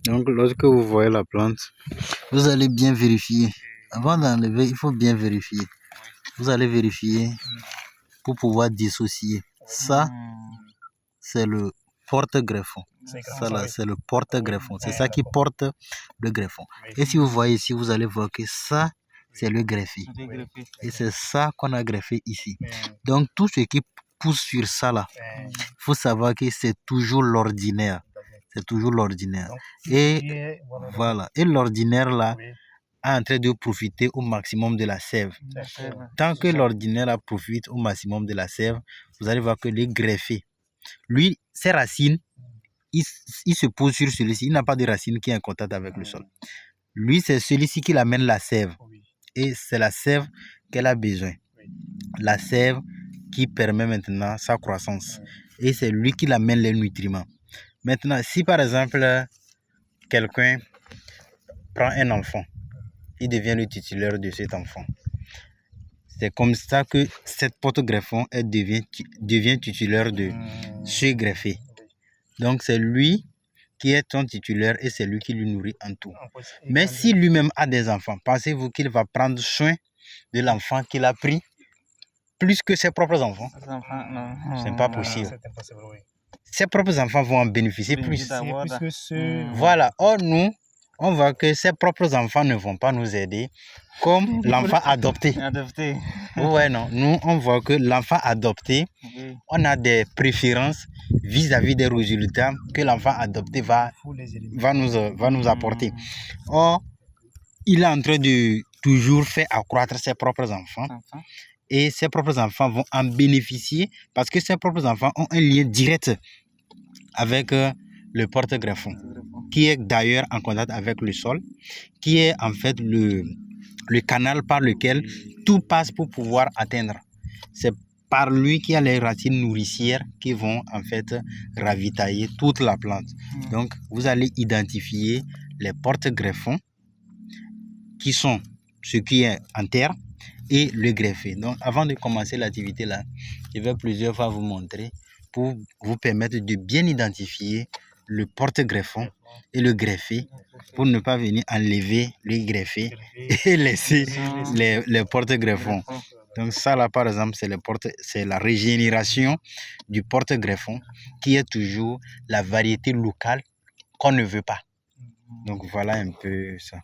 Donc, lorsque vous voyez la plante, vous allez bien vérifier. Avant d'enlever, il faut bien vérifier. Vous allez vérifier pour pouvoir dissocier. Ça, c'est le porte-greffon. Ça là, c'est le porte-greffon. C'est ça qui porte le greffon. Et si vous voyez ici, vous allez voir que ça, c'est le greffé. Et c'est ça qu'on a greffé ici. Donc, tout ce qui pousse sur ça là, il faut savoir que c'est toujours l'ordinaire. C'est toujours l'ordinaire. Et voilà. Et l'ordinaire là est en train de profiter au maximum de la sève. Tant que l'ordinaire là profite au maximum de la sève, vous allez voir que le greffé, lui, ses racines, il se pose sur celui-ci. Il n'a pas de racine qui est en contact avec le sol. Lui, c'est celui-ci qui amène la sève. Et c'est la sève qu'elle a besoin. La sève qui permet maintenant sa croissance. Et c'est lui qui amène les nutriments. Maintenant, si par exemple, quelqu'un prend un enfant, il devient le titulaire de cet enfant. C'est comme ça que cette porte-greffon devient titulaire de ce greffé. Donc, c'est lui qui est son titulaire et c'est lui qui lui nourrit en tout. Mais si lui-même a des enfants, pensez-vous qu'il va prendre soin de l'enfant qu'il a pris plus que ses propres enfants? Ce n'est pas possible. Ses propres enfants vont en bénéficier plus. Voilà. Or, nous, on voit que ses propres enfants ne vont pas nous aider comme l'enfant adopté. Ouais, non. Nous, on voit que l'enfant adopté, on a des préférences vis-à-vis des résultats que l'enfant adopté va nous apporter. Or, il est en train de toujours faire accroître ses propres enfants. Et ses propres enfants vont en bénéficier parce que ses propres enfants ont un lien direct avec le porte-greffon, qui est d'ailleurs en contact avec le sol, qui est en fait le canal par lequel tout passe pour pouvoir atteindre. C'est par lui qu'il y a les racines nourricières qui vont en fait ravitailler toute la plante. Donc, vous allez identifier les porte-greffons qui sont ce qui est en terre et le greffé. Donc, avant de commencer l'activité là, je vais plusieurs fois vous montrer pour vous permettre de bien identifier le porte-greffon et le greffé pour ne pas venir enlever le greffé et laisser les porte-greffons. Donc ça là par exemple c'est la régénération du porte-greffon qui est toujours la variété locale qu'on ne veut pas. Donc voilà un peu ça.